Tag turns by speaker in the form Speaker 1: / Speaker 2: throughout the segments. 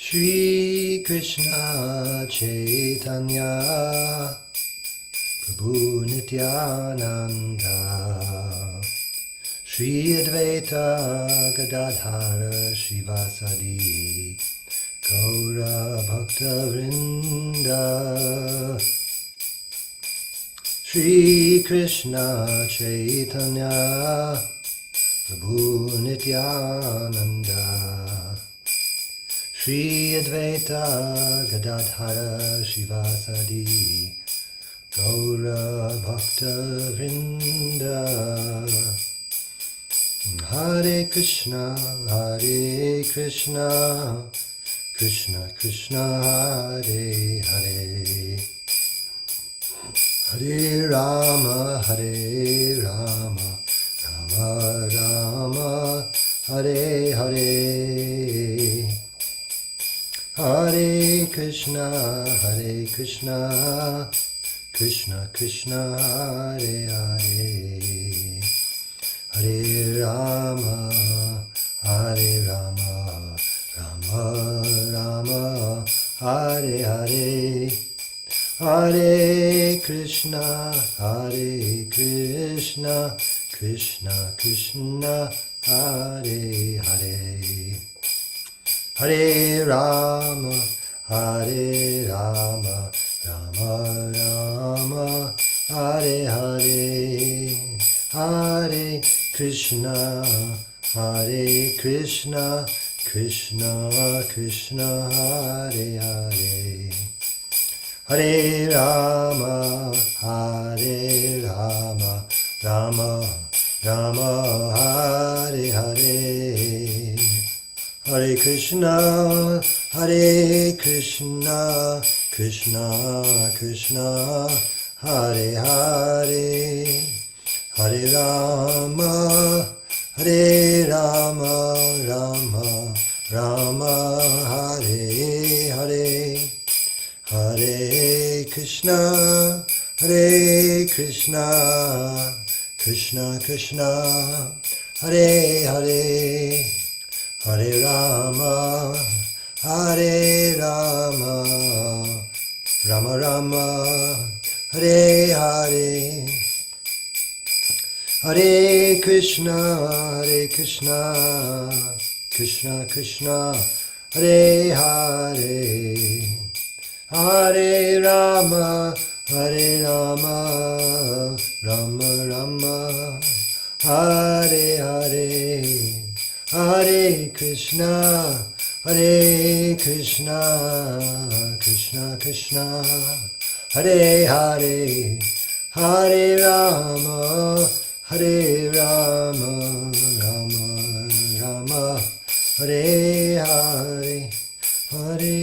Speaker 1: Shri Krishna Caitanya Prabhu Nityananda Shri Advaita Gadadhara Shivasadi Gaura Bhakta Vrinda Shri Krishna Caitanya Prabhu Nityananda Shri Advaita Gadadhara Shivasadi Gaura Bhakta Vrinda Hare Krishna, Krishna Krishna, Hare Hare, Hare Rama, Rama Rama, Hare Hare, Hare Krishna, Krishna Krishna, Hare Hare, Hare Rama, Rama Rama, Hare Hare, Hare Krishna, Krishna Krishna, Hare Hare, Hare Rama, Rama Rama, Hare Hare, Hare Krishna, Krishna Krishna, Hare Hare, Hare Rama, Rama Rama, Hare Hare, Hare Krishna, Krishna Krishna, Hare Hare, Hare Rama, Rama Rama, Hare Hare, Hare Krishna, Krishna Krishna, Hare Hare, Hare Rama, Rama Rama, Hare Hare, Hare Krishna, Krishna Krishna, Hare Hare, Hare Rama, Rama Rama, Hare Hare, Hare Krishna, Krishna Krishna, Hare Hare, Hare Rama, Rama Rama, Hare Hare, Hare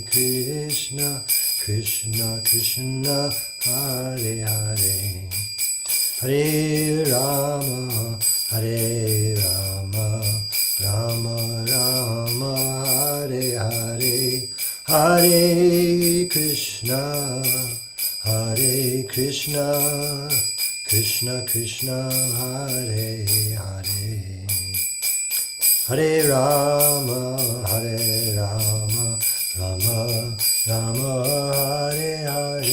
Speaker 1: Krishna, Krishna Krishna, Hare Hare, Hare Rama, Rama Rama, Hare Hare, Hare Krishna, Krishna Krishna, Hare Hare, Hare Rama, Rama Rama, Hare Hare.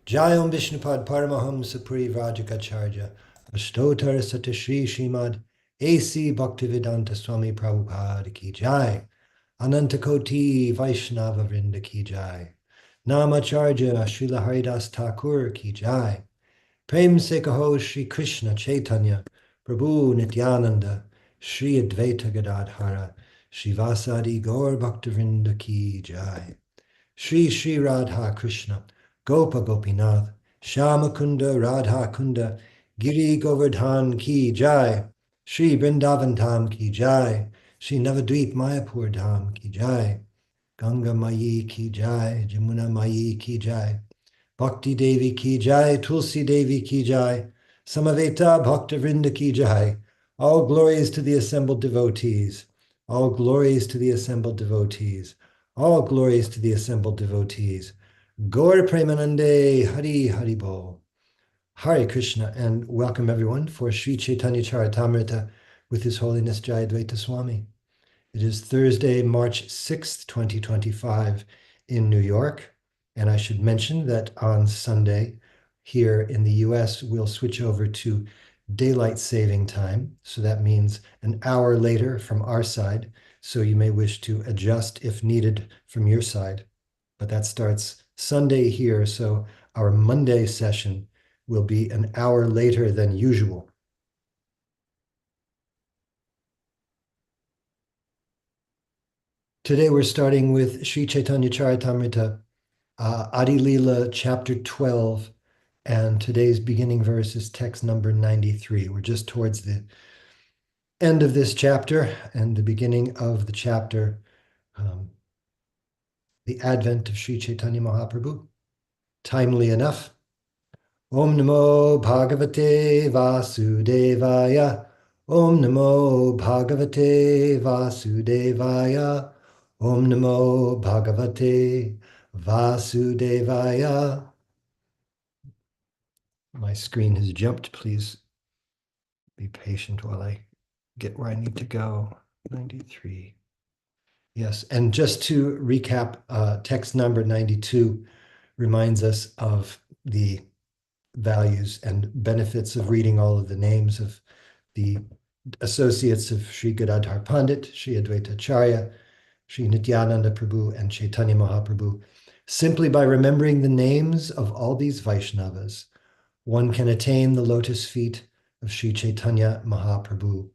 Speaker 1: Jayam Vishnupad Paramahamsa Puri Vrajakacharya Ashtotar Sata Shri Srimad A.C. Bhaktivedanta Swami Prabhupada Ki Jai, Anantakoti Vaishnava Vrinda Ki Jai, Namacharya Srila Haridas Thakur Ki Jai, Prem Se Kaho Shri Krishna Chaitanya Prabhu Nityananda Shri Advaita Gadadhara Shivasadi Gaur Bhaktivinoda Ki Jai, Shri Radha Krishna Gopa Gopinath Shama Kunda Radha Kunda Giri Govardhan Ki Jai, Shri Vrindavan Dham Ki Jai, Shri Navadvip Mayapur Dham Ki Jai, Ganga Mayi Ki Jai, Jamuna Mayi Ki Jai, Bhakti Devi Ki Jai, Tulsi Devi Ki Jai, Samaveta Bhakta Vrinda Ki Jai. All glories to the assembled devotees. All glories to the assembled devotees. All glories to the assembled devotees. Gaur Premanande, Hari Hari Bol. Hare Krishna, and welcome everyone for Sri Caitanya Charitamrita with His Holiness Jayadvaita Swami. It is Thursday, March 6th, 2025 in New York. And I should mention that on Sunday here in the US, we'll switch over to daylight saving time. So that means an hour later from our side. So you may wish to adjust if needed from your side. But that starts Sunday here. So our Monday session will be an hour later than usual. Today we're starting with Sri Caitanya Caritamrita, Adi-lila, chapter 12, and today's beginning verse is text number 93. We're just towards the end of this chapter and the beginning of the chapter, the advent of Sri Chaitanya Mahaprabhu. Timely enough. Om Namo Bhagavate Vasudevaya. Om Namo Bhagavate Vasudevaya. Om Namo Bhagavate Vasudevaya. My screen has jumped. Please be patient while I get where I need to go. 93. Yes, and just to recap, text number 92 reminds us of the values and benefits of reading all of the names of the associates of Sri Gadadhar Pandit, Sri Advaita Acharya, Sri Nityananda Prabhu, and Chaitanya Mahaprabhu. Simply by remembering the names of all these Vaishnavas, one can attain the lotus feet of Sri Chaitanya Mahaprabhu.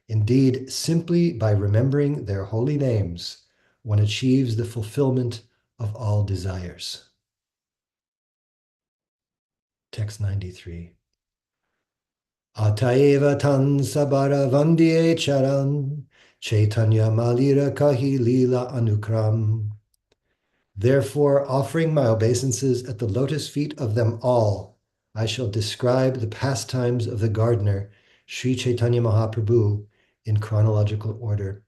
Speaker 1: Indeed, simply by remembering their holy names, one achieves the fulfillment of all desires. Text 93. Ataeva tan sabara vandye charan, Chaitanya malira kahi lila anukram. Therefore, offering my obeisances at the lotus feet of them all, I shall describe the pastimes of the gardener, Sri Chaitanya Mahaprabhu, in chronological order.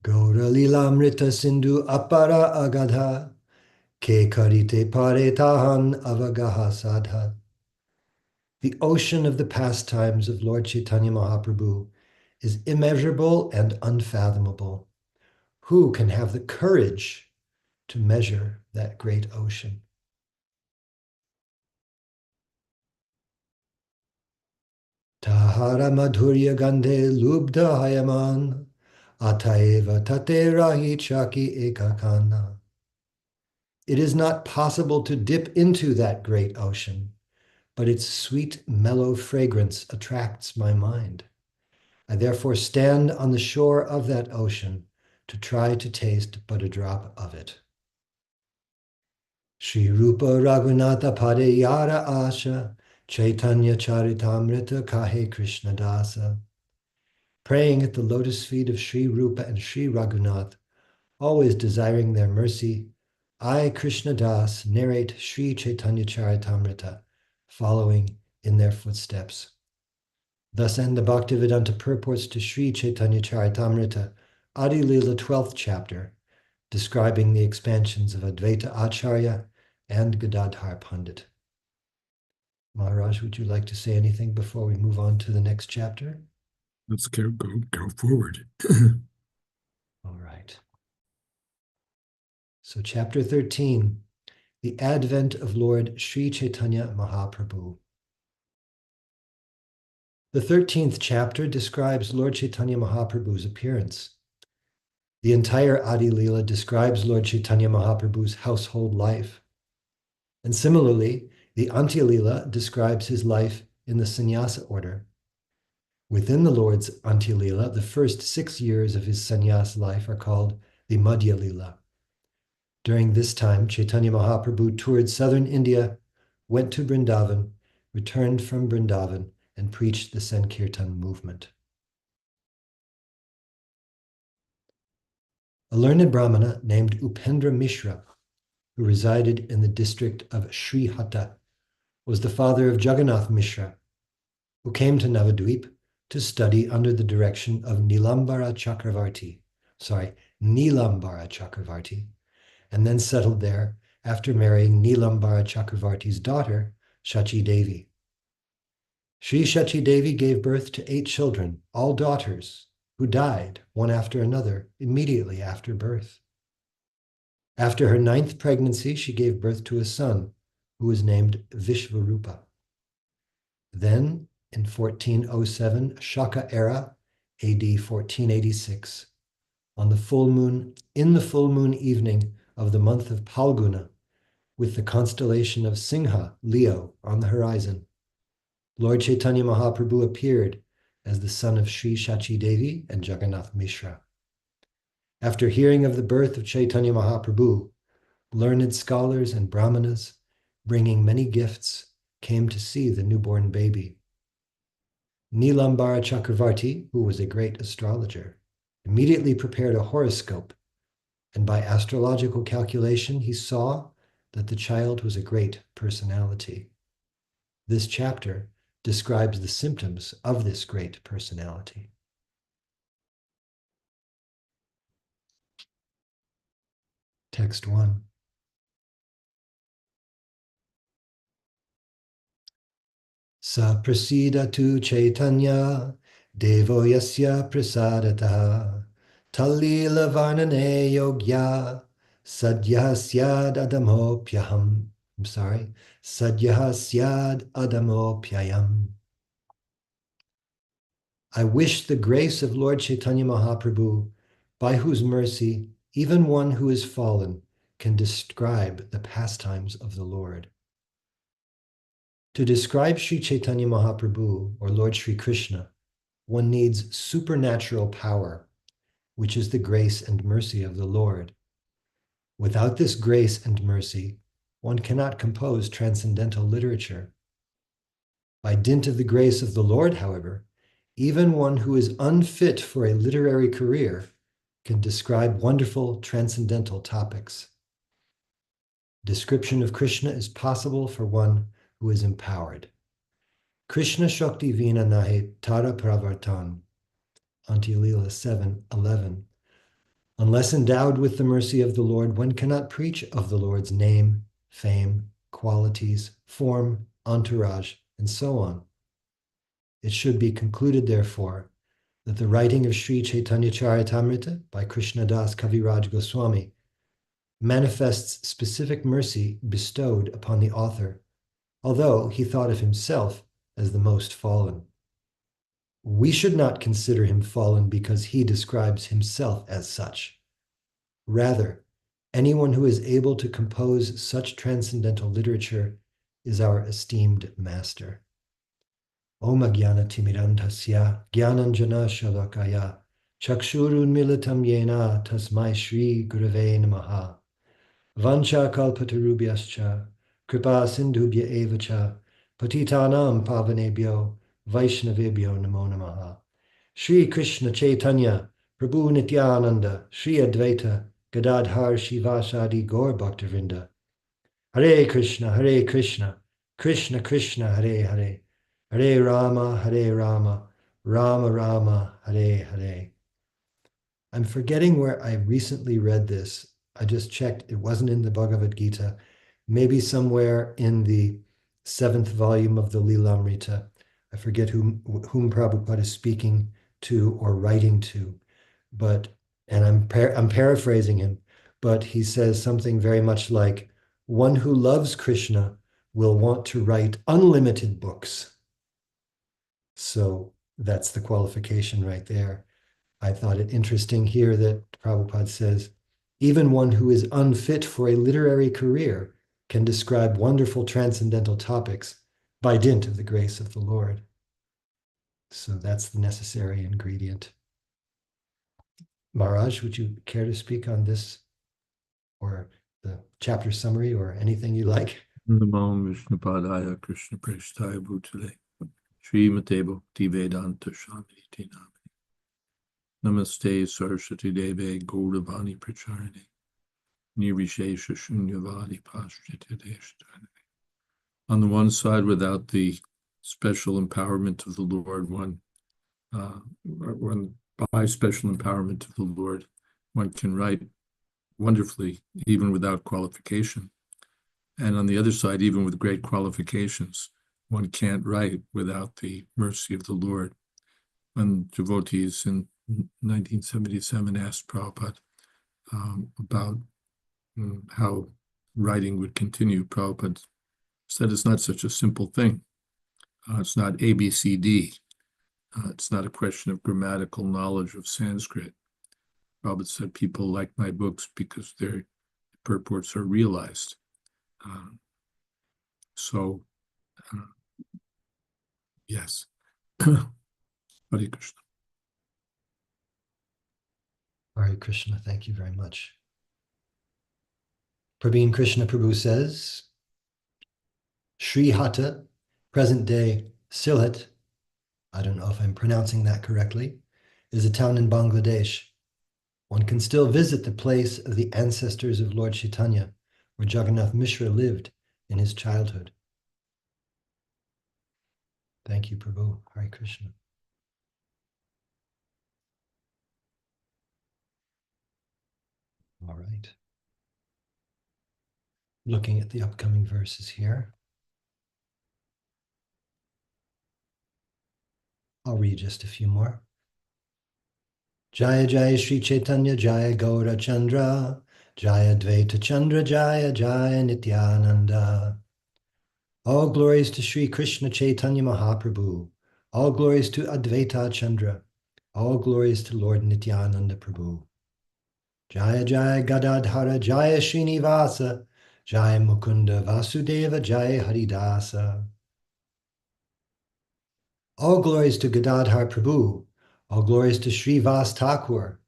Speaker 1: Gaura lilamrita sindhu apara agadha, ke karite pare tahan avagaha sadha. The ocean of the pastimes of Lord Chaitanya Mahaprabhu is immeasurable and unfathomable. Who can have the courage to measure that great ocean? Tahara madhurya gandhe lubdha hayaman, ataeva tate rahi chaki ekakana. It is not possible to dip into that great ocean, but its sweet, mellow fragrance attracts my mind. I therefore stand on the shore of that ocean to try to taste but a drop of it. Shri Rupa Raghunatha Pade Yara Asha, Chaitanya Charitamrita Kahe Krishna Dasa. Praying at the lotus feet of Sri Rupa and Sri Raghunath, always desiring their mercy, I, Krishna Das, narrate Sri Chaitanya Charitamrita, following in their footsteps. Thus end the Bhaktivedanta purports to Sri Chaitanya Charitamrita, Adi-lila 12th chapter, describing the expansions of Advaita Acharya and Gadadhar Pandit. Maharaj, would you like to say anything before we move on to the next chapter?
Speaker 2: Let's go forward.
Speaker 1: All right. So chapter 13, the advent of Lord Sri Chaitanya Mahaprabhu. The 13th chapter describes Lord Chaitanya Mahaprabhu's appearance. The entire Adi-lila describes Lord Chaitanya Mahaprabhu's household life. And similarly, the Antya-lila describes his life in the sannyasa order. Within the Lord's Antya-lila, the first 6 years of his sannyas life are called the Madhya-lila. During this time, Chaitanya Mahaprabhu toured southern India, went to Vrindavan, returned from Vrindavan, and preached the Sankirtan movement. A learned Brahmana named Upendra Mishra, who resided in the district of Srihata, was the father of Jagannath Mishra, who came to Navadvip to study under the direction of Nilambara Chakravarti, and then settled there after marrying Nilambara Chakravarti's daughter, Shachi Devi. Sri Shachi Devi gave birth to 8 children, all daughters, who died one after another immediately after birth. After her 9th pregnancy, she gave birth to a son who was named Vishvarupa. Then, in 1407 Shaka era, AD 1486, in the full moon evening of the month of Palguna, with the constellation of Singha, Leo, on the horizon, Lord Chaitanya Mahaprabhu appeared as the son of Sri Shachi Devi and Jagannath Mishra. After hearing of the birth of Chaitanya Mahaprabhu, learned scholars and brahmanas, bringing many gifts, came to see the newborn baby. Nilambara Chakravarti, who was a great astrologer, immediately prepared a horoscope, and by astrological calculation, he saw that the child was a great personality. This chapter describes the symptoms of this great personality. Text 1. Sa prasidatu Chaitanya devo yasya prasadataha talila varnane yogya sadhya syad adamopyaham. Sadhya syad adamopyayam. I wish the grace of Lord Chaitanya Mahaprabhu, by whose mercy even one who is fallen can describe the pastimes of the Lord. To describe Sri Chaitanya Mahaprabhu, or Lord Sri Krishna, one needs supernatural power, which is the grace and mercy of the Lord. Without this grace and mercy, one cannot compose transcendental literature. By dint of the grace of the Lord, however, even one who is unfit for a literary career can describe wonderful transcendental topics. Description of Krishna is possible for one who is empowered. Krishna Shakti Vina Nahe Tara Pravartan, Adi-lila 7:11. Unless endowed with the mercy of the Lord, one cannot preach of the Lord's name, fame, qualities, form, entourage, and so on. It should be concluded, therefore, that the writing of Sri Caitanya Caritamrita by Krishnadas Kaviraj Goswami manifests specific mercy bestowed upon the author, although he thought of himself as the most fallen. We should not consider him fallen because he describes himself as such. Rather, anyone who is able to compose such transcendental literature is our esteemed master. Om Jnana Timirantasya Jnananjana Shalakaya Chakshurun Militam Yena Tasmai Shri Gurave Namaha Vancha Kalpatarubhyascha Kripa Sindhubhya Evacha Patitanam Pavanebhyo Vaishnavebhyo Namo Namaha. Shri Krishna Chaitanya Prabhu Nityananda Shri Advaita Gadadhar Shivasadi Gaur Bhaktavinda. Hare Krishna, Krishna Krishna, Hare Hare, Hare Rama, Rama Rama, Hare Hare. I'm forgetting where I recently read this. I just checked. It wasn't in the Bhagavad Gita. Maybe somewhere in the 7th volume of the Lilamrita. I forget whom Prabhupada is speaking to or writing to. And I'm paraphrasing him, but he says something very much like, one who loves Krishna will want to write unlimited books. So that's the qualification right there. I thought it interesting here that Prabhupada says, even one who is unfit for a literary career can describe wonderful transcendental topics by dint of the grace of the Lord. So that's the necessary ingredient. Maharaj, would you care to speak on this or the chapter summary or anything you like?
Speaker 2: Namo Vishnupadaya Krishna Preshtaya Bhutale Srimate Bhakti Vedanta Shanti Name Namaste Saraswati Deve Gauravani Pracharine Nirvishesha Shunyavadi Pashrita Deshtane. On the one side, without the special empowerment of the Lord, one by special empowerment of the Lord, one can write wonderfully, even without qualification. And on the other side, even with great qualifications, one can't write without the mercy of the Lord. When devotees in 1977 asked Prabhupada about how writing would continue, Prabhupada said it's not such a simple thing. It's not A, B, C, D. It's not a question of grammatical knowledge of Sanskrit. Prabhupada said people like my books because their purports are realized. So, yes. Hare Krishna.
Speaker 1: Hare Krishna, thank you very much. Praveen Krishna Prabhu says, Sri Hata, present day Sylhet, I don't know if I'm pronouncing that correctly, is a town in Bangladesh. One can still visit the place of the ancestors of Lord Chaitanya, where Jagannath Mishra lived in his childhood. Thank you, Prabhu. Hare Krishna. All right. Looking at the upcoming verses here. I'll read just a few more. Jaya Jaya Sri Chaitanya Jaya Gaura Chandra Jayadvaita Chandra Jaya Jaya Nityananda. All glories to Sri Krishna Chaitanya Mahaprabhu. All glories to Advaita Chandra. All glories to Lord Nityananda Prabhu. Jaya Jaya Gadadhara Jaya Srinivasa Jaya Mukunda Vasudeva Jaya Haridasa. All glories to Gadadhar Prabhu. All glories to Srivas Thakur.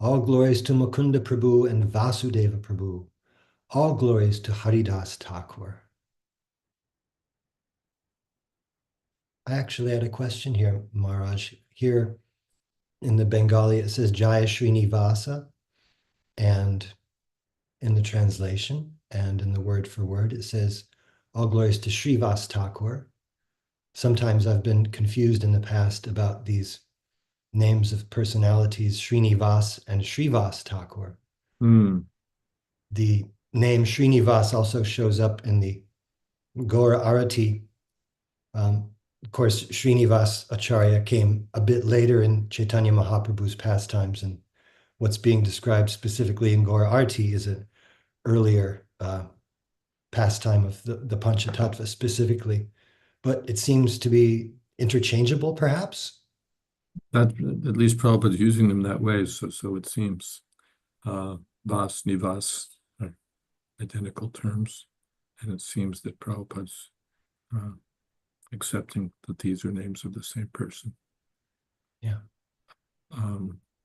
Speaker 1: All glories to Mukunda Prabhu and Vasudeva Prabhu. All glories to Haridas Thakur. I actually had a question here, Maharaj. Here in the Bengali, it says Jaya Srinivasa, and in the translation and in the word for word, it says all glories to Srivas Thakur. Sometimes I've been confused in the past about these names of personalities, Srinivas and Srivas Thakur. The name Srinivas also shows up in the Gaura Arati. Of course, Srinivas Acharya came a bit later in Chaitanya Mahaprabhu's pastimes, and what's being described specifically in Gaura Arati is an earlier pastime of the Panchatattva specifically. But it seems to be interchangeable, perhaps?
Speaker 2: That, at least Prabhupada is using them that way, so it seems. Vas, Nivas are identical terms, and it seems that Prabhupada's accepting that these are names of the same person.
Speaker 1: Yeah.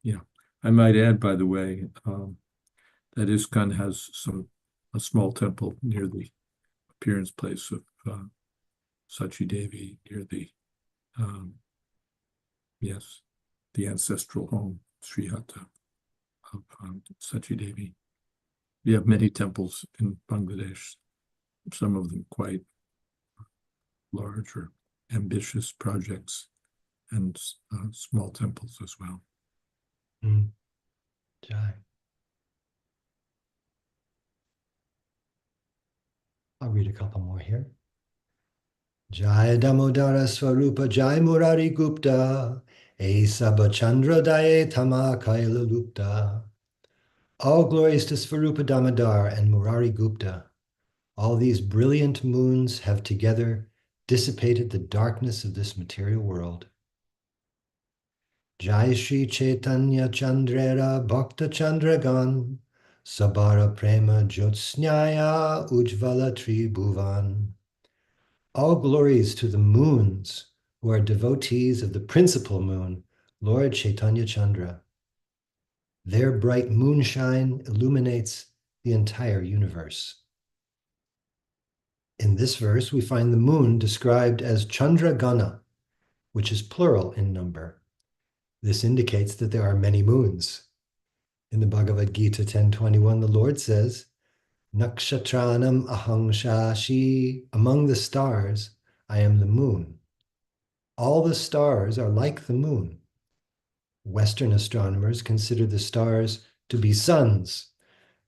Speaker 2: Yeah. I might add, by the way, that ISKCON has a small temple near the appearance place of Sachi Devi, near the the ancestral home, Sri Hata of Sachi Devi. We have many temples in Bangladesh, some of them quite large or ambitious projects, and small temples as well.
Speaker 1: Jai. I'll read a couple more here. Jai Damodara Swarupa Jai Murari Gupta Esaba Chandra Daye Tama Kaila Lupta. All glories to Swarupa Damodar and Murari Gupta. All these brilliant moons have together dissipated the darkness of this material world. Jai Shri Chaitanya Chandrera Bhakta Chandragan Sabara Prema Jyotsnyaya Ujvala Tribhuvan. All glories to the moons who are devotees of the principal moon, Lord Chaitanya Chandra. Their bright moonshine illuminates the entire universe. In this verse, we find the moon described as Chandragana, which is plural in number. This indicates that there are many moons. In the Bhagavad Gita 10:21, the Lord says, Nakshatranam ahang shashi, among the stars, I am the moon. All the stars are like the moon. Western astronomers consider the stars to be suns,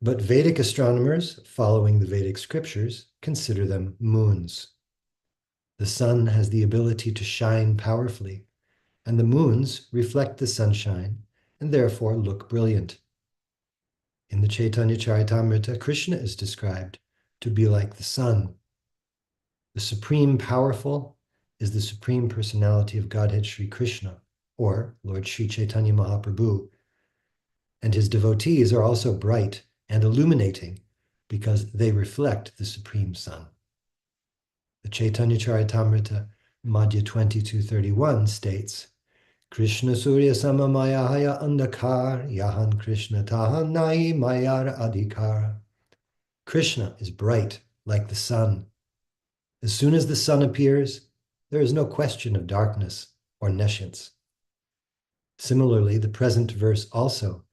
Speaker 1: but Vedic astronomers, following the Vedic scriptures, consider them moons. The sun has the ability to shine powerfully, and the moons reflect the sunshine and therefore look brilliant. In the Caitanya Charitamrita, Krishna is described to be like the sun. The supreme powerful is the Supreme Personality of Godhead Sri Krishna, or Lord Sri Chaitanya Mahaprabhu, and his devotees are also bright and illuminating because they reflect the Supreme Sun. The Caitanya Charitamrita, Madhya 22:31 states, Krishna Surya Samamayahaya Andakar, Yahan Krishna Tahan Nai Mayar Adhikar. Krishna is bright like the sun. As soon as the sun appears, there is no question of darkness or nescience. Similarly, the present verse also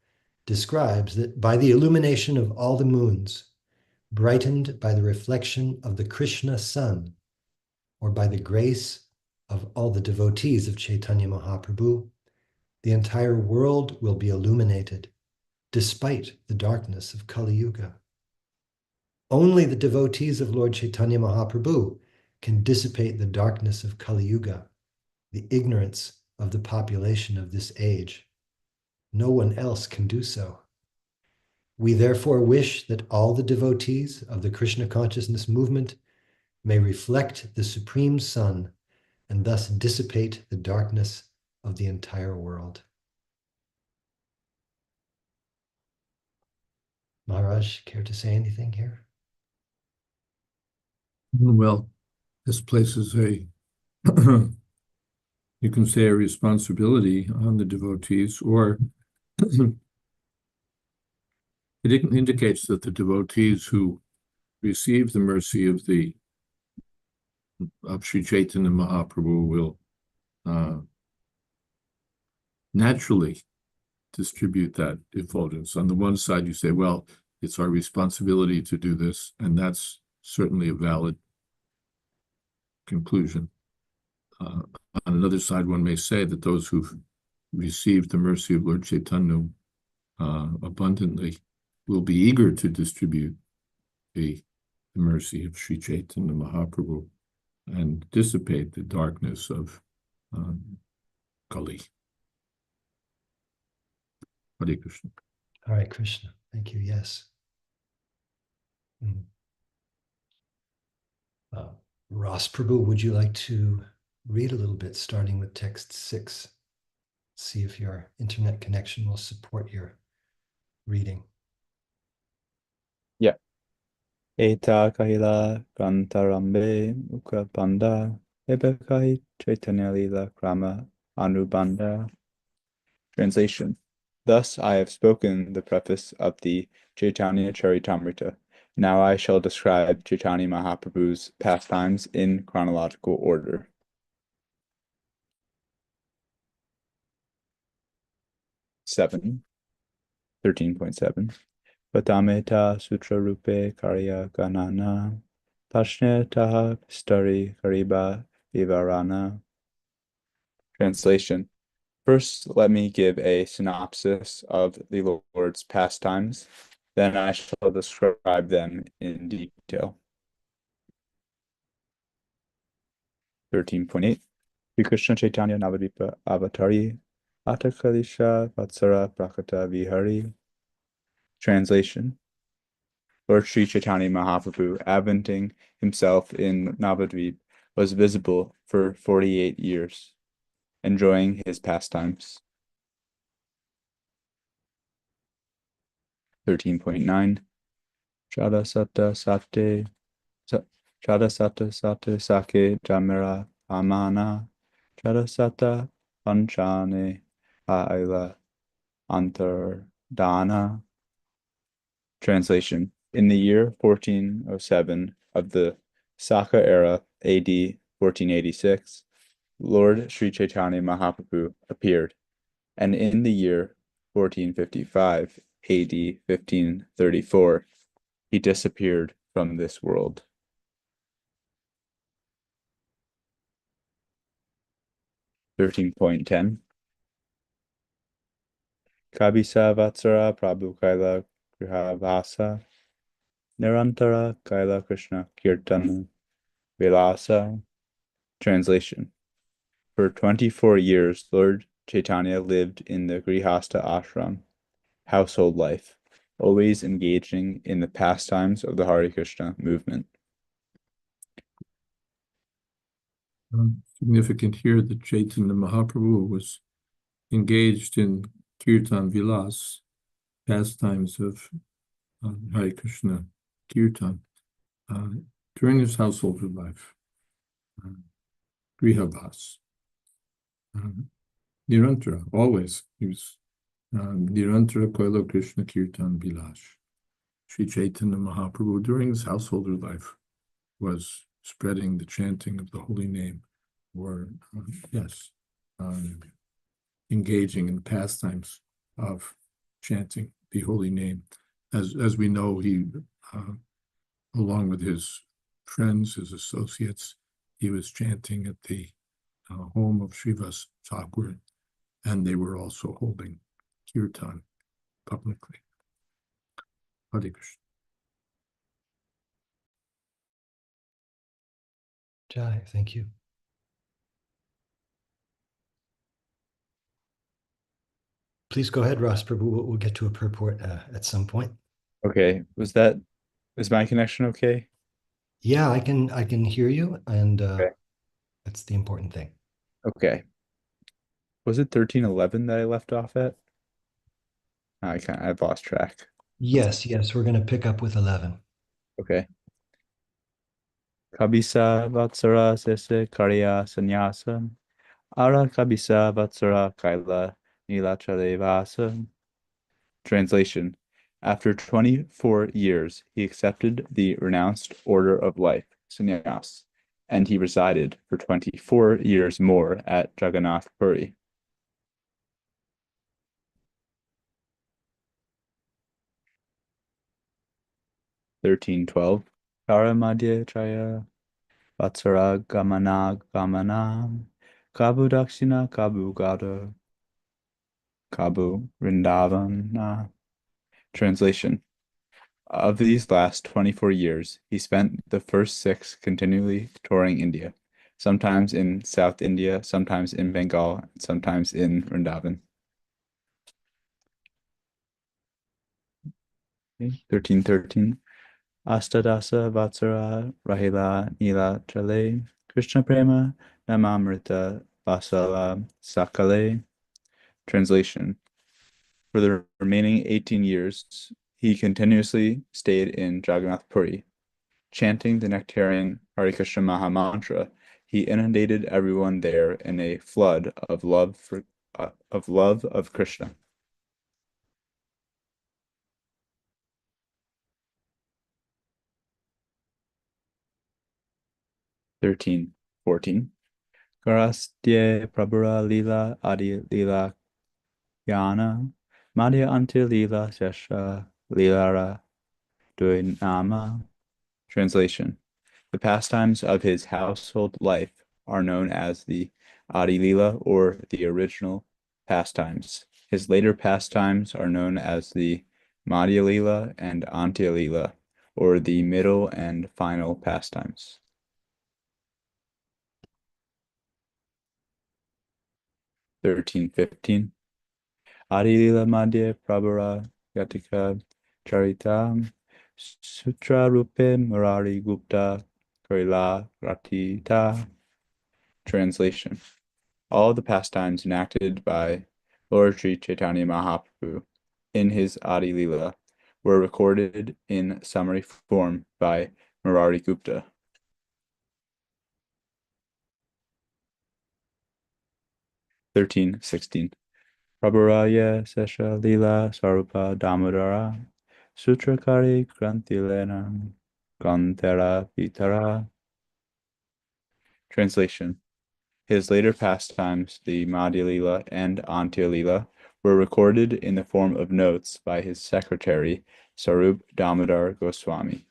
Speaker 1: describes that by the illumination of all the moons, brightened by the reflection of the Krishna sun, or by the grace of all the devotees of Chaitanya Mahaprabhu, the entire world will be illuminated despite the darkness of Kali Yuga. Only the devotees of Lord Chaitanya Mahaprabhu can dissipate the darkness of Kali Yuga, the ignorance of the population of this age. No one else can do so. We therefore wish that all the devotees of the Krishna consciousness movement may reflect the Supreme Sun and thus dissipate the darkness of the entire world. Maharaj, care to say anything here?
Speaker 2: Well, this places a, you can say, a responsibility on the devotees, or it indicates that the devotees who receive the mercy of Sri Chaitanya Mahaprabhu will naturally distribute that effulgence. On the one side, you say, well, it's our responsibility to do this, and that's certainly a valid conclusion. On another side, one may say that those who've received the mercy of Lord Chaitanya abundantly will be eager to distribute the mercy of Sri Chaitanya Mahaprabhu and dissipate the darkness of Kali. Hare Krishna.
Speaker 1: Hare Krishna. Thank you. Yes. Ross Prabhu, would you like to read a little bit, starting with text 6? See if your internet connection will support your reading.
Speaker 3: Yeah. Eta kahila kantarambe ukapanda ebekahi chaitanya lila krama anubanda. Translation. Thus I have spoken the preface of the Caitanya Charitamrita. Now I shall describe Chaitanya Mahaprabhu's pastimes in chronological order. Seven. 13.7. Vatameta Sutra Rupe Karya Ganana Pashnetaha Pistari Kariba Vivarana. Translation. First, let me give a synopsis of the Lord's pastimes, then I shall describe them in detail. 13.8. Sri Krishna Chaitanya Navadvipa Avatari Atakalisha Vatsara Prakata Vihari. Translation. Lord Sri Chaitanya Mahaprabhu, adventing himself in Navadvip, was visible for 48 years, enjoying his pastimes. 13.9. Chadasata Sate Sake Jamira Amana Chadasata Panchane Aila Antardana. Translation. In the year 1407 of the Saka era, AD 1486, Lord Sri Chaitanya Mahaprabhu appeared, and in the year 1455, AD 1534, he disappeared from this world. 13.10. Kabisa Vatsara Prabhu Kaila Grihavasa Nirantara Kaila Krishna Kirtana Vilasa. Translation. For 24 years, Lord Chaitanya lived in the Grihastha ashram, household life, always engaging in the pastimes of the Hare Krishna movement.
Speaker 2: Significant here that Chaitanya Mahaprabhu was engaged in Kirtan Vilas, pastimes of Hare Krishna Kirtan, during his household life, Grihavas. Nirantara, always. He was Nirantara Koilo Krishna Kirtan Vilas. Sri Chaitanya Mahaprabhu, during his householder life, was spreading the chanting of the holy name, or engaging in pastimes of chanting the holy name. As we know, he, along with his friends, his associates, he was chanting at the home of Srivas Thakur, and they were also holding kirtan publicly. Hare Krishna.
Speaker 1: Jai, thank you. Please go ahead, Ross Prabhu. We'll get to a purport at some point.
Speaker 3: Okay, is my connection okay?
Speaker 1: Yeah, I can hear you, and
Speaker 3: Okay.
Speaker 1: that's the important thing.
Speaker 3: Okay. Was it 1311 that I left off at? I've lost track.
Speaker 1: Yes, we're going to pick up with 11.
Speaker 3: Okay. Kabisa Vatsara Sese Karya Sannyasa Ara Kabisa Vatsara Kaila Nilachale Vasa. Translation. After 24 years, he accepted the renounced order of life, sannyas, and he resided for 24 years more at Jagannath Puri. (1312) Karamadya Chaya Vatsara Gamana Gamana Kabu Dakshina Kabu Gada Kabu Vrindavana. Translation. Of these last 24 years, he spent the first 6 continually touring India, sometimes in South India, sometimes in Bengal, and sometimes in Vrindavan. 1313. Astadasa Vatsara Rahila Nila Chale Krishna Prema Namamrita Vasala Sakale. Translation. For the remaining 18 years, he continuously stayed in Jagannath Puri. Chanting the nectarian Hare Krishna Maha Mantra, he inundated everyone there in a flood of love of Krishna. (1314) Karastye Prabhura Lila Adi-lila Yana Madhya Anti-lila Sesha Lilara Duinama. Translation. The pastimes of his household life are known as the Adi-lila, or the original pastimes. His later pastimes are known as the Madhya-lila and Antya-lila, or the middle and final pastimes. 1315. Adi-lila Madhya Prabhara Yatika Charitam Sutra Rupe Murari Gupta Karila Ratita. Translation. All the pastimes enacted by Lord Sri Chaitanya Mahaprabhu in his Adi-lila were recorded in summary form by Murari Gupta. 1316. Prabharaya Sesha Lila Sarupa Damodara Sutrakari Granthilena Gandhara Pitara. Translation. His later pastimes, the Madhya-lila and Antya-lila, were recorded in the form of notes by his secretary, Sarup Damodar Goswami,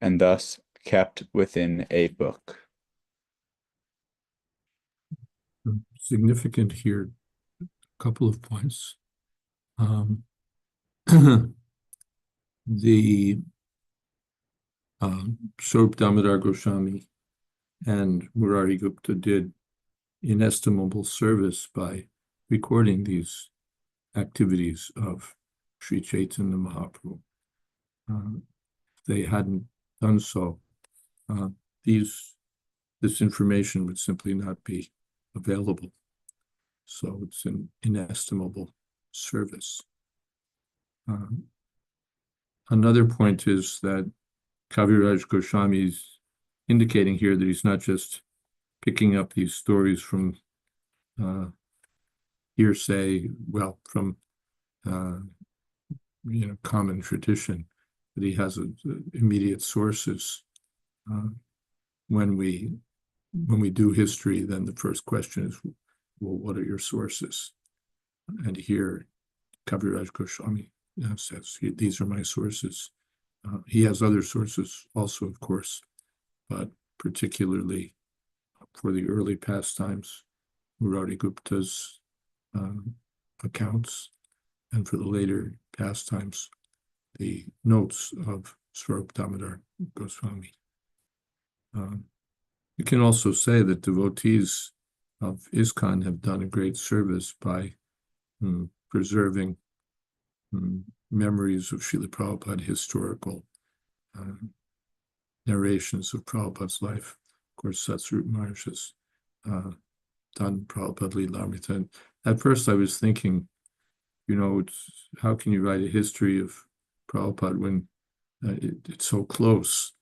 Speaker 3: and thus kept within a book.
Speaker 2: Significant here, a couple of points. The Sarup Damodar Goswami And Murari Gupta did inestimable service by recording these activities of Sri Chaitanya Mahaprabhu. If they hadn't done so, this information would simply not be available. So it's an inestimable service. Another point is that Kaviraj Goswami is indicating here that he's not just picking up these stories from hearsay, well, from common tradition, that he has immediate sources. When we do history, then the first question is, well, what are your sources? And here, Kaviraj Goswami says, these are my sources. He has other sources also, of course, but particularly for the early pastimes, Murari Gupta's accounts, and for the later pastimes, the notes of Swarup Damodar Goswami. You can also say that devotees of ISKCON have done a great service by preserving memories of Srila Prabhupada, historical narrations of Prabhupada's life. Of course, Satsrup Maharaj has done Prabhupada Adi-lila. And at first I was thinking, how can you write a history of Prabhupada when it's so close?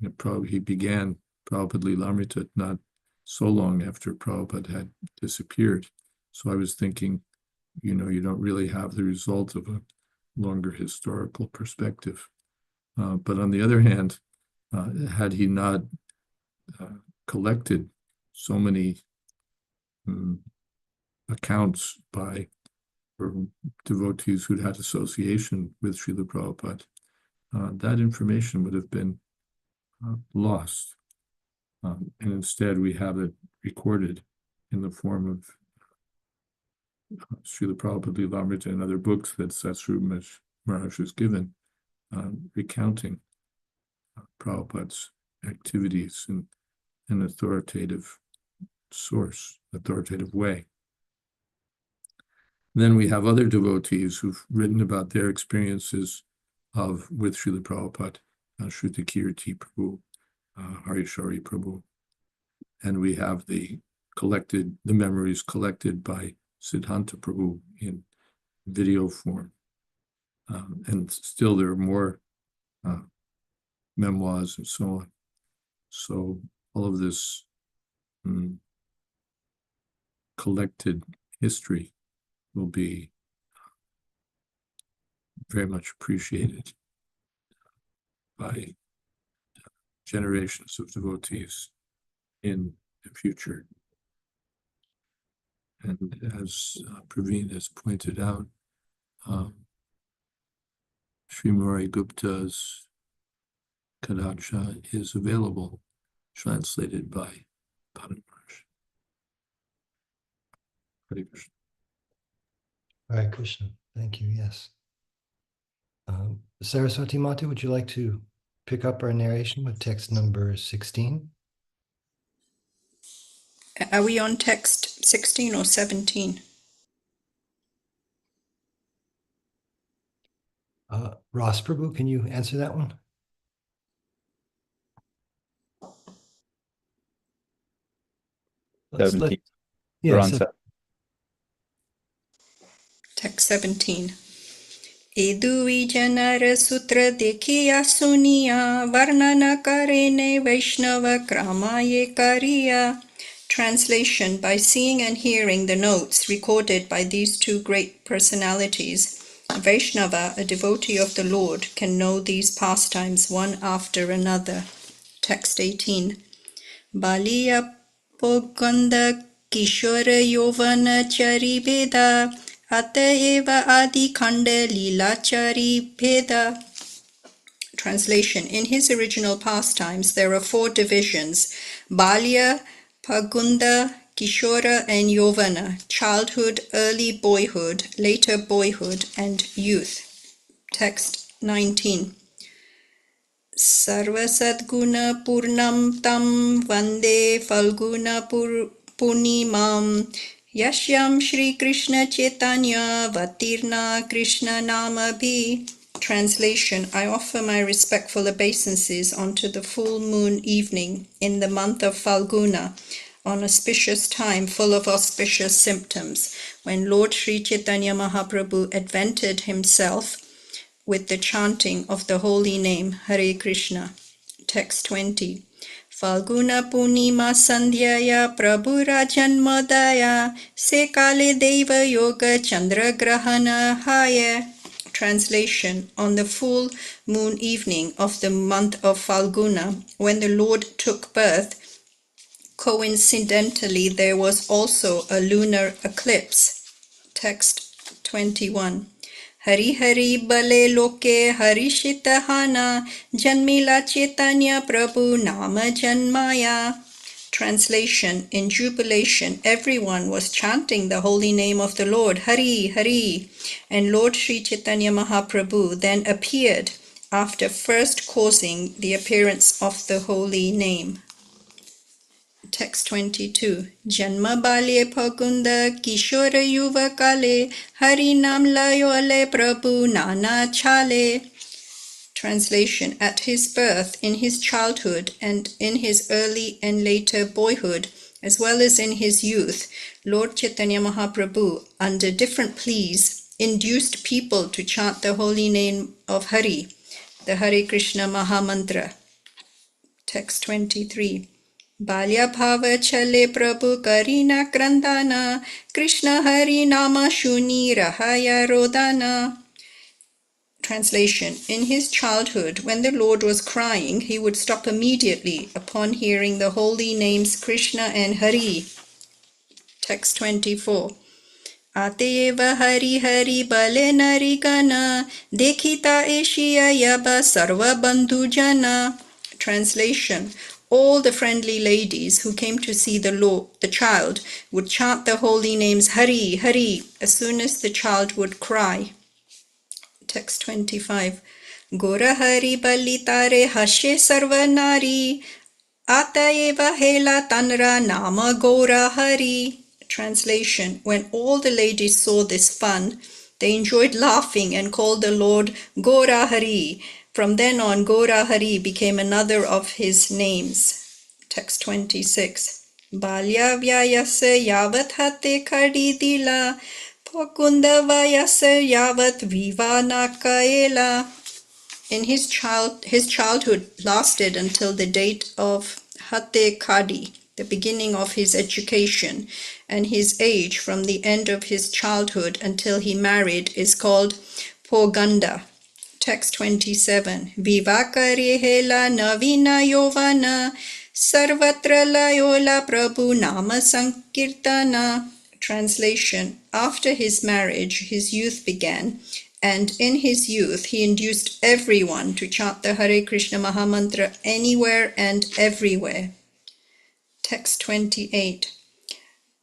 Speaker 2: He began Prabhupada Adi-lila not so long after Prabhupada had disappeared. So I was thinking, you don't really have the result of a longer historical perspective. But on the other hand, had he not collected so many accounts by devotees who'd had association with Srila Prabhupada, that information would have been lost. And instead, we have it recorded in the form of Srila Prabhupada Adi-lila and other books that Satsrup Maharaj has given, recounting Prabhupada's activities in an authoritative source, authoritative way. Then we have other devotees who've written about their experiences with Srila Prabhupada, Shrutakirti Prabhu, Harishari Prabhu, and we have the memories collected by Siddhanta Prabhu in video form. And still there are more memoirs and so on. So all of this collected history will be very much appreciated by generations of devotees in the future. And as Praveen has pointed out, Sri Murari Gupta's Kadacha is available, translated by Padma Maharaj. Hare Krishna.
Speaker 1: Hare Krishna. Thank you. Yes. Saraswati Mata, would you like to pick up our narration with text number 16?
Speaker 4: Are we on text 16 or 17?
Speaker 1: Ross Prabhu, can you answer that one? Let's
Speaker 3: 17.
Speaker 1: Yeah,
Speaker 3: We're on
Speaker 4: Text 17. Edui janar sutra dekhiya suniya varnana karene Vaishnava kramaye kariya. Translation: by seeing and hearing the notes recorded by these two great personalities, Vaishnava, a devotee of the Lord, can know these pastimes one after another. Text 18. Baliya Poganda Kishora Yovana Chari Veda Ataeva Adi Khanda Lila Chari Veda. Translation: in his original pastimes there are four divisions: Balya, Pagunda, Kishora, and Yovana, childhood, early boyhood, later boyhood, and youth. Text 19. Sarvasadguna Purnam Tam Vande Falguna Punimam Yashyam Shri Krishna Chaitanya Vatirna Krishna Namabhi. Translation: I offer my respectful obeisances onto the full moon evening in the month of Falguna, on auspicious time full of auspicious symptoms, when Lord Sri Chaitanya Mahaprabhu advented himself with the chanting of the holy name Hare Krishna. Text 20. Falguna Punima Sandhyaya Prabhura Janmadaya Sekale Deva Yoga Chandra Grahana Haya. Translation: on the full moon evening of the month of Falguna, when the Lord took birth, coincidentally there was also a lunar eclipse. Text 21. Hari Hari Bale Loke Harishitahana Janmila Chaitanya Prabhu Nama Janmaya. Translation: in jubilation, everyone was chanting the holy name of the Lord, Hari, Hari, and Lord Sri Chaitanya Mahaprabhu then appeared after first causing the appearance of the holy name. Text 22. Janma Balye Pagunda Kishora Yuva Kale Hari Nam Layole Prabhu Nana Chale. Translation: at his birth, in his childhood, and in his early and later boyhood, as well as in his youth, Lord Chaitanya Mahaprabhu, under different pleas, induced people to chant the holy name of Hari, the Hare Krishna Mahamantra. Text 23. Balya Bhava Chale Prabhu Karina Krandana Krishna Hari Nama Shuni Rahaya Rodana. Translation: in his childhood, when the Lord was crying, he would stop immediately upon hearing the holy names Krishna and Hari. Text 24. Ateva Hari Hari Bale Narigana Dekhita Eshiya Yaba Sarva Bandhu Jana. Translation: all the friendly ladies who came to see the child would chant the holy names Hari, Hari as soon as the child would cry. Text 25. Gora Hari Balitare Hashe Sarvanari Ataeva Hela Tanra Nama Gora Hari. Translation: when all the ladies saw this fun, they enjoyed laughing and called the Lord Gora Hari. From then on, Gora Hari became another of his names. Text 26. Balya Vyayasa Yavat Hate Adi-lila Pakunda Vayasa Yavat Vivana Kaela. In his childhood lasted until the date of Hate Kadi, the beginning of his education, and his age from the end of his childhood until he married is called Poganda. Text 27. Vivakare Hela Navina Yovana Sarvatra Layola Prabhu Nama Sankirtana. Translation: after his marriage, his youth began, and in his youth he induced everyone to chant the Hare Krishna Mahamantra anywhere and everywhere. Text 28.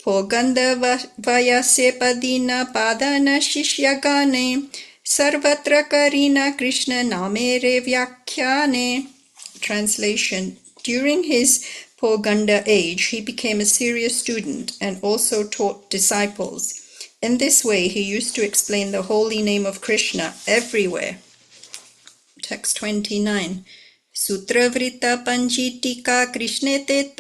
Speaker 4: Poganda Vayase Padina Padana Shishyagane Sarvatra Karina Krishna Namere Vyakhyane. Translation: during his Poganda age, he became a serious student and also taught disciples. In this way, he used to explain the holy name of Krishna everywhere. Text 29. Sutravrita Panjitika Krishnete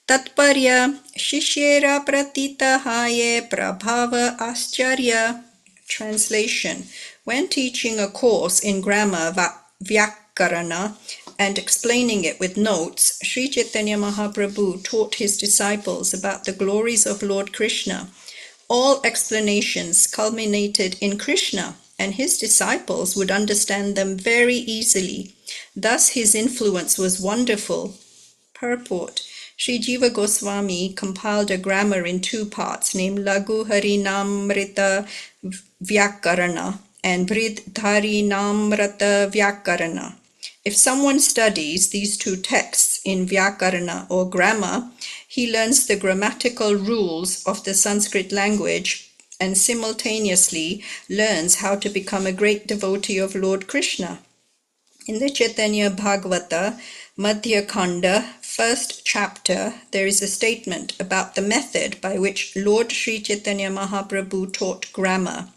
Speaker 4: Tatparya Shishyera Pratita Haye Prabhava Ascharya. Translation: when teaching a course in grammar Vyakarana and explaining it with notes, Sri Chaitanya Mahaprabhu taught his disciples about the glories of Lord Krishna. All explanations culminated in Krishna, and his disciples would understand them very easily. Thus his influence was wonderful. Purport: Sri Jiva Goswami compiled a grammar in two parts named Lagu Harinamrita Vyakarana and Vrid Dharinamrita Vyakarana. If someone studies these two texts in Vyakarana or grammar, he learns the grammatical rules of the Sanskrit language and simultaneously learns how to become a great devotee of Lord Krishna. In the Caitanya Bhagavata, Madhya Khanda, first chapter, there is a statement about the method by which Lord Sri Chaitanya Mahaprabhu taught grammar.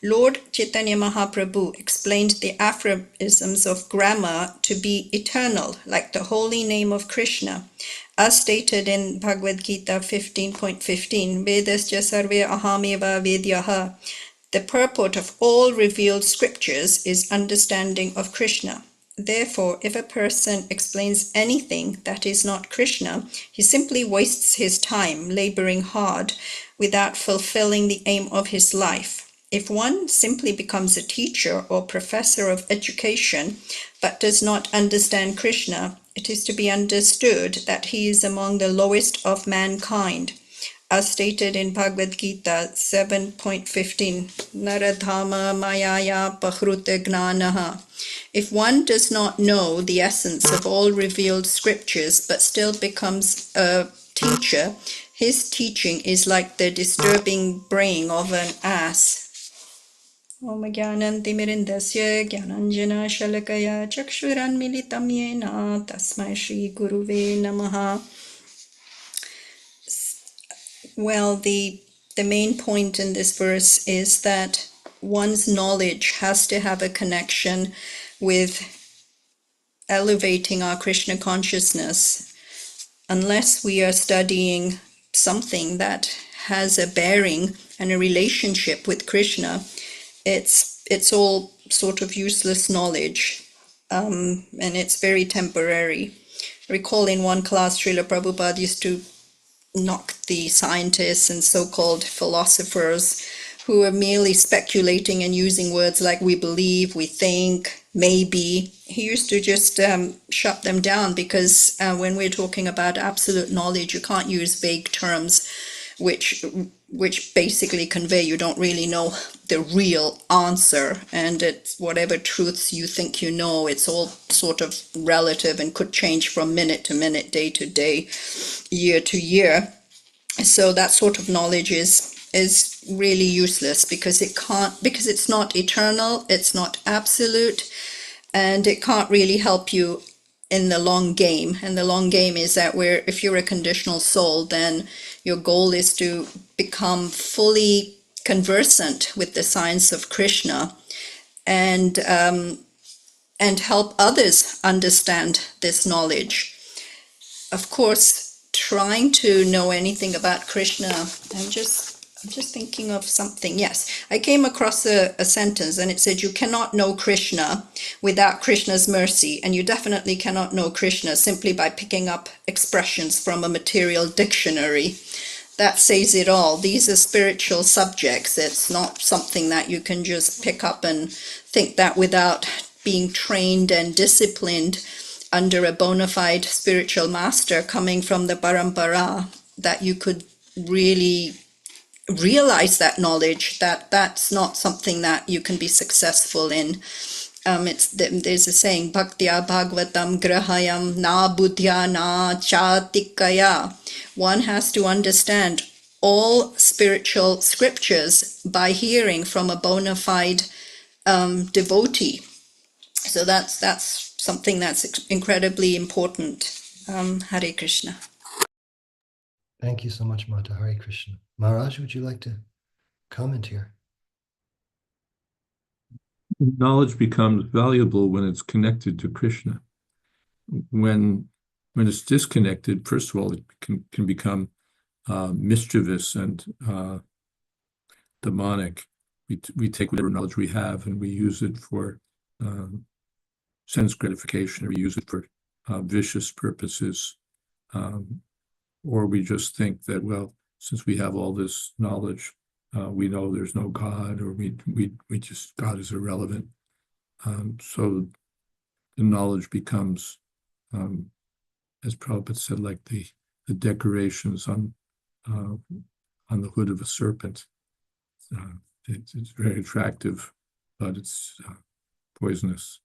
Speaker 4: Lord Chaitanya Mahaprabhu explained the aphorisms of grammar to be eternal, like the holy name of Krishna. As stated in Bhagavad Gita 15.15, Vedasya sarve ahameva vedyaha. The purport of all revealed scriptures is understanding of Krishna. Therefore, if a person explains anything that is not Krishna, he simply wastes his time laboring hard without fulfilling the aim of his life. If one simply becomes a teacher or professor of education but does not understand Krishna, it is to be understood that he is among the lowest of mankind. As stated in Bhagavad Gita 7.15, Naradhama Mayaya Pahrute Gnanaha. If one does not know the essence of all revealed scriptures but still becomes a teacher, his teaching is like the disturbing braying of an ass. Om Jnanantimirindasya Jnananjana Shalakaya Chakshuranmilitam Yena Tasmai Shri Guruve Namaha. Well, the main point in this verse is that one's knowledge has to have a connection with elevating our Krishna consciousness. Unless we are studying something that has a bearing and a relationship with Krishna, it's all sort of useless knowledge, and it's very temporary. I recall in one class, Srila Prabhupada used to knock the scientists and so-called philosophers who are merely speculating and using words like we believe, we think, maybe. He used to just shut them down because when we're talking about absolute knowledge, you can't use vague terms which basically convey you don't really know the real answer, and it's whatever truths you think you know, it's all sort of relative and could change from minute to minute, day to day, year to year. So that sort of knowledge is really useless because it's not eternal, it's not absolute, and it can't really help you in the long game. And the long game is that if you're a conditional soul, then your goal is to become fully conversant with the science of Krishna and help others understand this knowledge. Of course, trying to know anything about Krishna, I'm just thinking of something. Yes, I came across a sentence and it said, you cannot know Krishna without Krishna's mercy, and you definitely cannot know Krishna simply by picking up expressions from a material dictionary. That says it all. These are spiritual subjects. It's not something that you can just pick up and think that without being trained and disciplined under a bona fide spiritual master coming from the parampara, that you could really realize that knowledge. That's not something that you can be successful in. There's a saying, Bhaktya Bhagavatam Grahayam Na Buddhya Na Chatikaya. One has to understand all spiritual scriptures by hearing from a bona fide devotee. So that's something that's incredibly important. Hare Krishna.
Speaker 1: Thank you so much, Mata. Hare Krishna. Maharaj, would you like to comment here?
Speaker 2: Knowledge becomes valuable when it's connected to Krishna. When it's disconnected, first of all, it can become mischievous and demonic. We take whatever knowledge we have and we use it for sense gratification, or we use it for vicious purposes, or we just think that, well, since we have all this knowledge, we know there's no God, or we just, God is irrelevant. So the knowledge becomes, as Prabhupada said, like the decorations on the hood of a serpent. It's very attractive, but it's poisonous.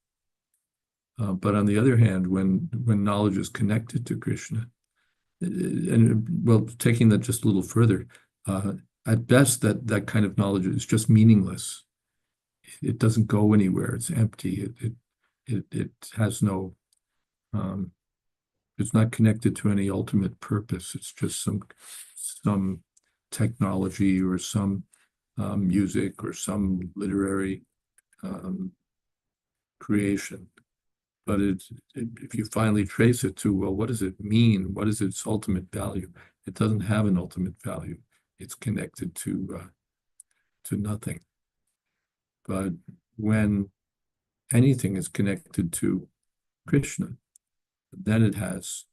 Speaker 2: But on the other hand, when knowledge is connected to Krishna, and well, taking that just a little further, at best, that kind of knowledge is just meaningless. It doesn't go anywhere. It's empty. it has no, it's not connected to any ultimate purpose. It's just some technology or some music or some literary creation. But if you finally trace it to, well, what does it mean? What is its ultimate value? It doesn't have an ultimate value. It's connected to nothing. But when anything is connected to Krishna, then it has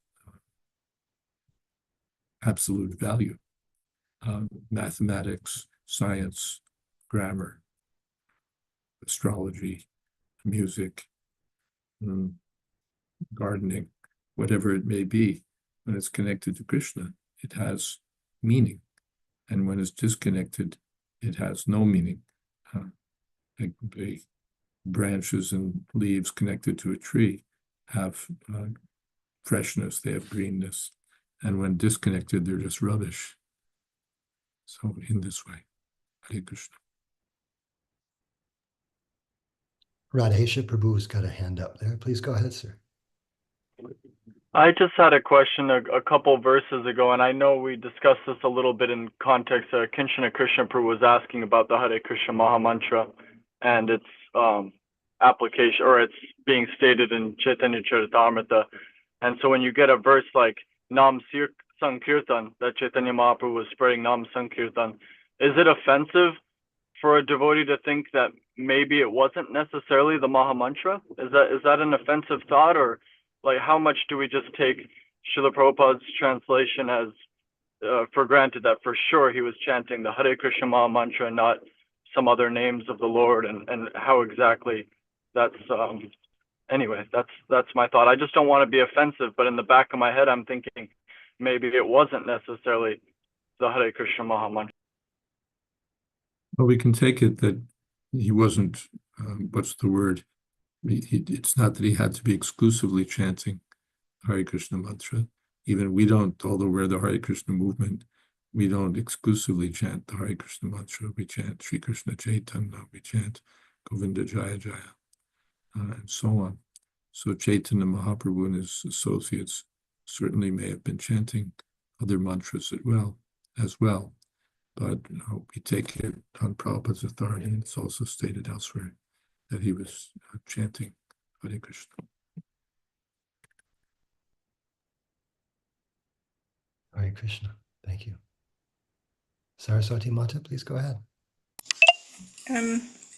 Speaker 2: absolute value. Mathematics, science, grammar, astrology, music, gardening, whatever it may be, when it's connected to Krishna, it has meaning. And when it's disconnected, it has no meaning. The branches and leaves connected to a tree have freshness, they have greenness. And when disconnected, they're just rubbish. So in this way, Hare Krishna.
Speaker 1: Radhesha Prabhu's got a hand up there. Please go ahead, sir.
Speaker 5: I just had a question a couple verses ago, and I know we discussed this a little bit in context. Kinshana Krishna Prabhu was asking about the Hare Krishna Maha Mantra and its application, or it's being stated in Caitanya Caritamrita. And so when you get a verse like Nam Sankirtan, that Chaitanya Mahaprabhu was spreading Nam Sankirtan, is it offensive for a devotee to think that maybe it wasn't necessarily the Maha Mantra? Is that an offensive thought, or like how much do we just take Srila Prabhupada's translation as for granted that for sure he was chanting the Hare Krishna Maha Mantra and not some other names of the Lord, and how exactly that's anyway, that's my thought. I just don't want to be offensive, but in the back of my head I'm thinking maybe it wasn't necessarily the Hare Krishna Maha Mantra.
Speaker 2: Well, we can take it that he wasn't, what's the word? It's not that he had to be exclusively chanting Hare Krishna mantra. Even we don't, although we're the Hare Krishna movement, we don't exclusively chant the Hare Krishna mantra. We chant Sri Krishna Chaitanya, we chant Govinda Jaya Jaya, and so on. So Chaitanya Mahaprabhu and his associates certainly may have been chanting other mantras as well. But we take it on Prabhupada's authority, and it's also stated elsewhere that he was chanting Hare Krishna.
Speaker 1: Hare Krishna. Thank you. Saraswati Mata, please go ahead.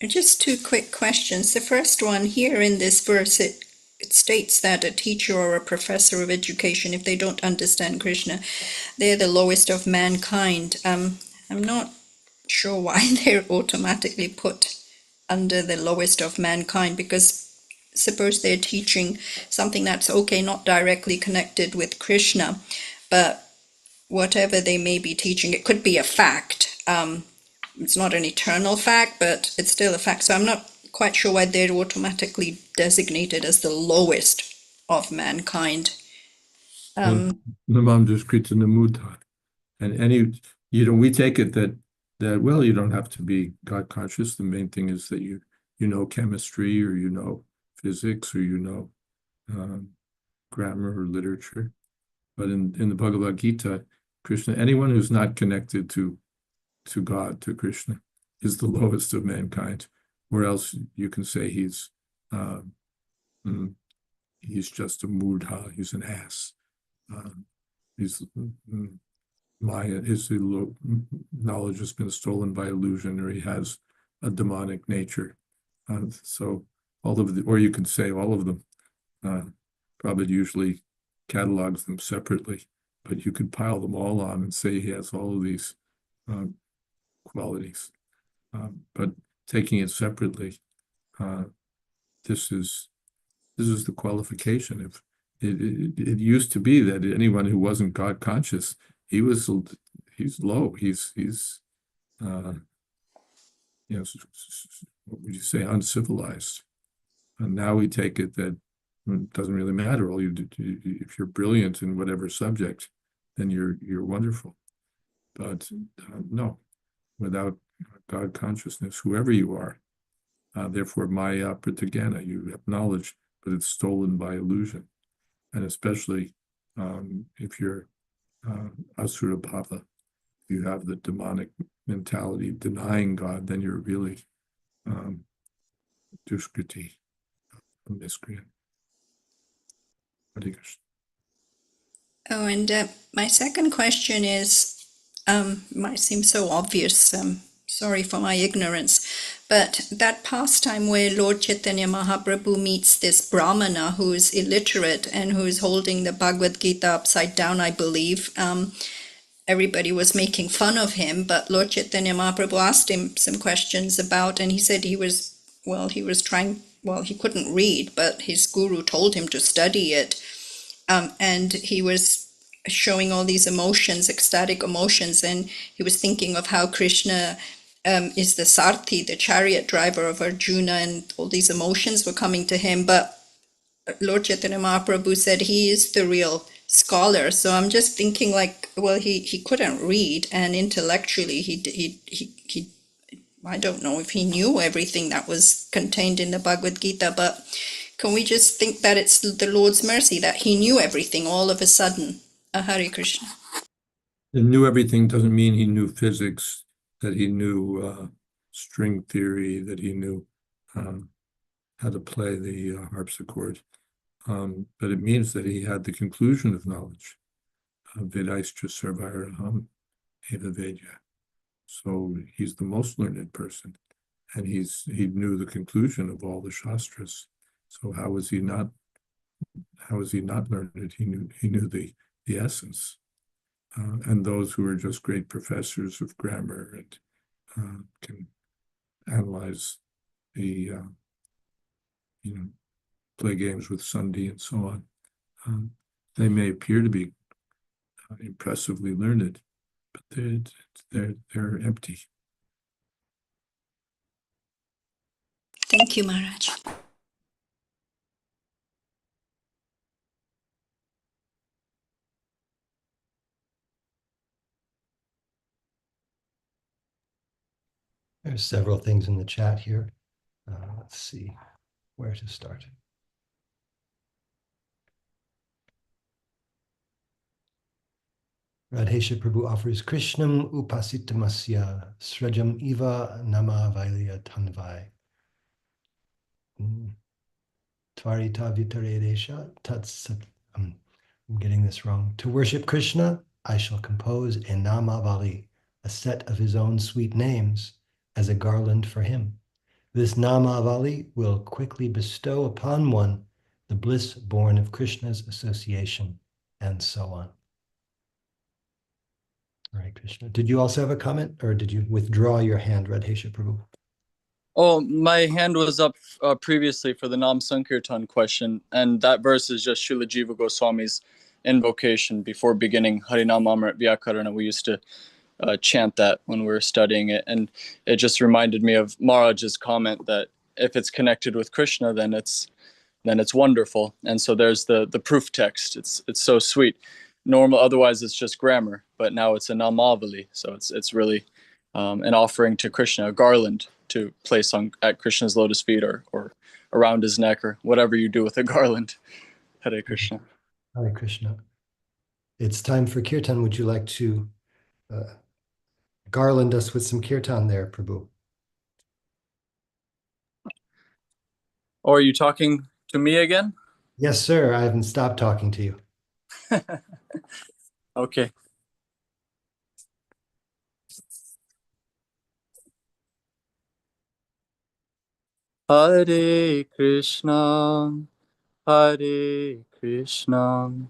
Speaker 4: Just two quick questions. The first one, here in this verse, it states that a teacher or a professor of education, if they don't understand Krishna, they're the lowest of mankind. I'm not sure why they're automatically put under the lowest of mankind, because suppose they're teaching something that's okay, not directly connected with Krishna, but whatever they may be teaching, it could be a fact. It's not an eternal fact, but it's still a fact. So I'm not quite sure why they're automatically designated as the lowest of mankind.
Speaker 2: Namam Duskrita Namudha. And we take it that well, you don't have to be God conscious. The main thing is that you know chemistry, or you know physics, or you know grammar or literature. But in the Bhagavad Gita, Krishna, anyone who's not connected to God, to Krishna, is the lowest of mankind. Or else you can say he's just a mudha, he's an ass. He's Maya, his knowledge has been stolen by illusion, or he has a demonic nature. So all of or you can say all of them. Prabhupada usually catalogs them separately, but you could pile them all on and say he has all of these qualities. But taking it separately, this is the qualification. If it used to be that anyone who wasn't God conscious, he's low. He's what would you say, uncivilized. And now we take it that it doesn't really matter. All you do, if you're brilliant in whatever subject, then you're wonderful. But no, without God consciousness, whoever you are, therefore Maya Pratagana, you have knowledge but it's stolen by illusion. And especially if you're Asura Bhava, you have the demonic mentality denying God, then you're really Dushkriti, a miscreant. Hare Krishna.
Speaker 4: Oh, and my second question is, might seem so obvious, sorry for my ignorance, but that pastime where Lord Chaitanya Mahaprabhu meets this Brahmana who's illiterate and who's holding the Bhagavad Gita upside down, I believe. Everybody was making fun of him, but Lord Chaitanya Mahaprabhu asked him some questions about, and he said he couldn't read, but his guru told him to study it. And he was showing all these emotions, ecstatic emotions, and he was thinking of how Krishna is the Sarthi, the chariot driver of Arjuna, and all these emotions were coming to him. But Lord Chaitanya Mahaprabhu said he is the real scholar. So I'm just thinking, like, well, he couldn't read, and intellectually he I don't know if he knew everything that was contained in the Bhagavad Gita, but can we just think that it's the Lord's mercy that he knew everything all of a sudden? Hare Krishna.
Speaker 2: He knew everything doesn't mean he knew physics, that he knew string theory, that he knew how to play the harpsichord. But it means that he had the conclusion of knowledge. Vedaistra sarvaraham eva vedya. So he's the most learned person, and he knew the conclusion of all the shastras. So how was he not learned? He knew the essence. And those who are just great professors of grammar and can analyze the play games with Sandhi and so on, they may appear to be impressively learned, but they're empty.
Speaker 4: Thank you, Maharaj.
Speaker 1: There's several things in the chat here. Let's see where to start. Radhesha Prabhu offers Krishnam upasitamasya srajam iva nama vailya tanvai. Tvarita vitaredesha tatsat. I'm getting this wrong. To worship Krishna, I shall compose a namavali, a set of his own sweet names, as a garland for him. This namavali will quickly bestow upon one the bliss born of Krishna's association, and so on. Hare Krishna. Did you also have a comment, or did you withdraw your hand, Radhesha Prabhu?
Speaker 6: Oh, my hand was up previously for the Nam Sankirtan question, and that verse is just Srila Jiva Goswami's invocation before beginning Harinam Amrit Vyakarana. We used to chant that when we were studying it, and it just reminded me of Maharaj's comment that if it's connected with Krishna, then it's wonderful. And so there's the proof text. It's so sweet. Normal, otherwise it's just grammar, but now it's a namavali, so it's really an offering to Krishna, a garland to place at Krishna's lotus feet or around his neck, or whatever you do with a garland. Hare Krishna.
Speaker 1: Hare Krishna. It's time for kirtan. Would you like to garland us with some kirtan there, Prabhu?
Speaker 6: Or are you talking to me again?
Speaker 1: Yes, sir. I haven't stopped talking to you.
Speaker 6: Okay. Hare Krishna, Hare Krishna,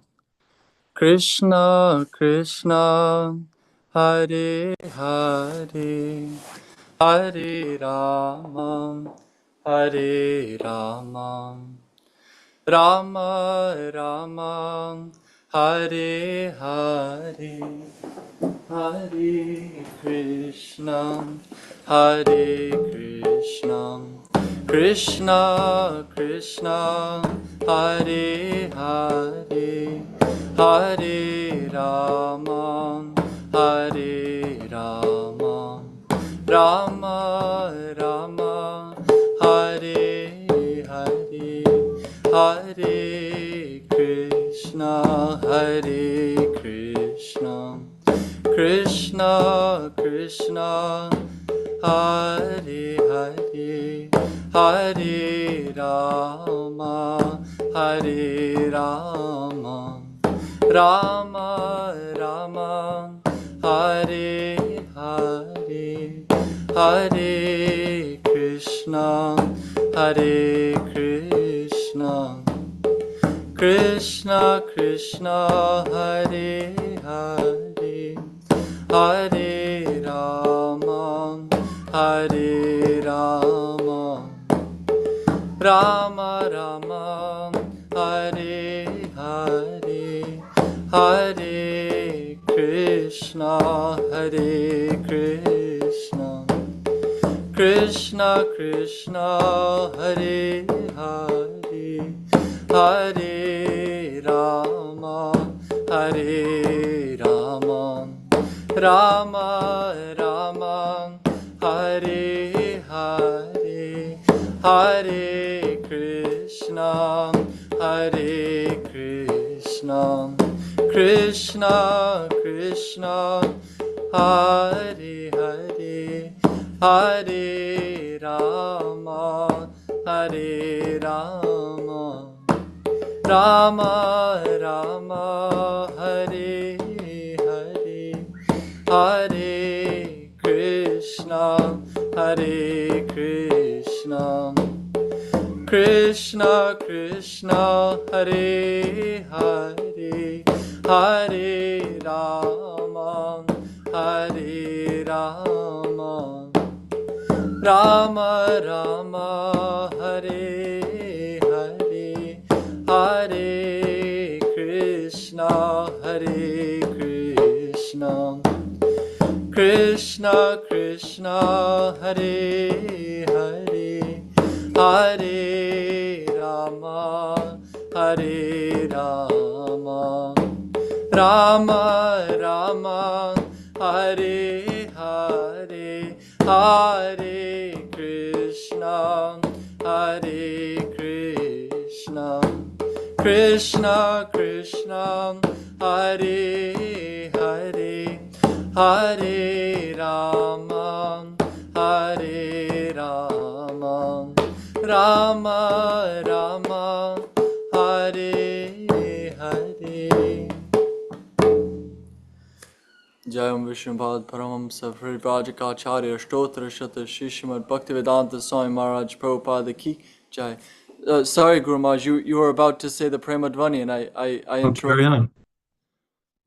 Speaker 6: Krishna Krishna, Hare Hare, Hare Rama, Hare Rama, Rama Rama, Hare Hare, Hare Krishna, Hare Krishna, Krishna Krishna, Hare Hare, Hare Rama, Hare Rama, Rama Rama, Hare Hare, Hare Krishna, Krishna Krishna, Hare Hare, Hare Rama, Hare Rama, Rama Rama, Hare Hare, Hare Krishna, Hare Krishna, Krishna Krishna, Hare Hare, Hare Rama, Hare Rama, Rama Rama, Hare Hare, Hare Krishna, Hare Krishna, Krishna Krishna, Hare Hare, Hare Rama, Hare Rama, Rama Rama, Hare Hare, Hare Krishna, Hare Krishna, Krishna Krishna, Hare Hare, Hare Rama, Hare Rama, Rama Rama, Hare Hare, Hare Krishna, Hare Krishna, Krishna Krishna, Hare Hare, Hare Rama, Hare Rama, Rama Rama, Hare Hare, Hare Krishna, Hare Krishna, Krishna Krishna, Hare Hare, Hare Rama, Hare Rama, Rama Rama, Hare Hare, Hare Krishna, Hare Krishna, Krishna Krishna, Hare Hare, Hare Rama, Hare Rama, Rama Rama, Hare Hare. Jayam Vishnupad Paramahamsa Parivrajakacharya Stotra Shata Shishimad Bhaktivedanta Swami Maharaj Prabhupada Ki Jai. Sorry, Guru Maharaj, you were about to say the Premadvani and I interrupted.
Speaker 2: Carry on.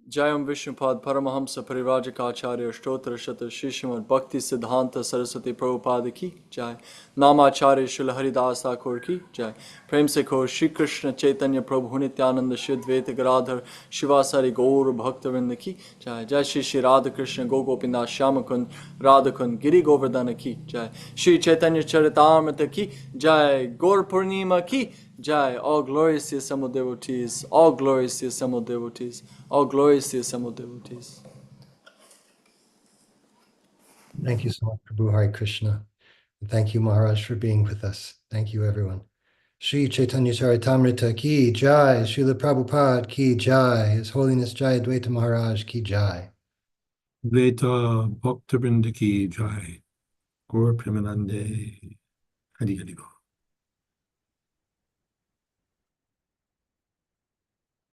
Speaker 6: Jayam Vishnupad Paramahamsa Parivrajakacharya Stotra Shata Shishimad Bhakti Siddhanta Saraswati Prabhupada Ki Jai. Namacharya Srila Haridas Thakur Ki Jai. Prem se kho Shri Krishna Chaitanya Prabhu Nityananda Shridvaita Gadadhar Shivasari Gaur Bhaktavinda Ki Jai. Jai Shri Shri Radha Krishna Gopinath Shyamakund Radhakund Giri Govardhana Ki Jai. Shri Chaitanya Charitamrita Ki Jai. Gaur Purnima Ki Jai. All glorious to assembled devotees, all glorious to assembled devotees, all glorious to assembled devotees.
Speaker 1: Thank you so much, Prabhu. Hare Krishna. And thank you, Maharaj, for being with us. Thank you, everyone. Shri Chaitanya Charitamrita Ki Jai. Srila Prabhupada Ki Jai. His Holiness Jayadvaita Maharaj Ki Jai.
Speaker 2: Veta Bhaktivinoda Ki Jai. Gaur Premanande. Adi-lila.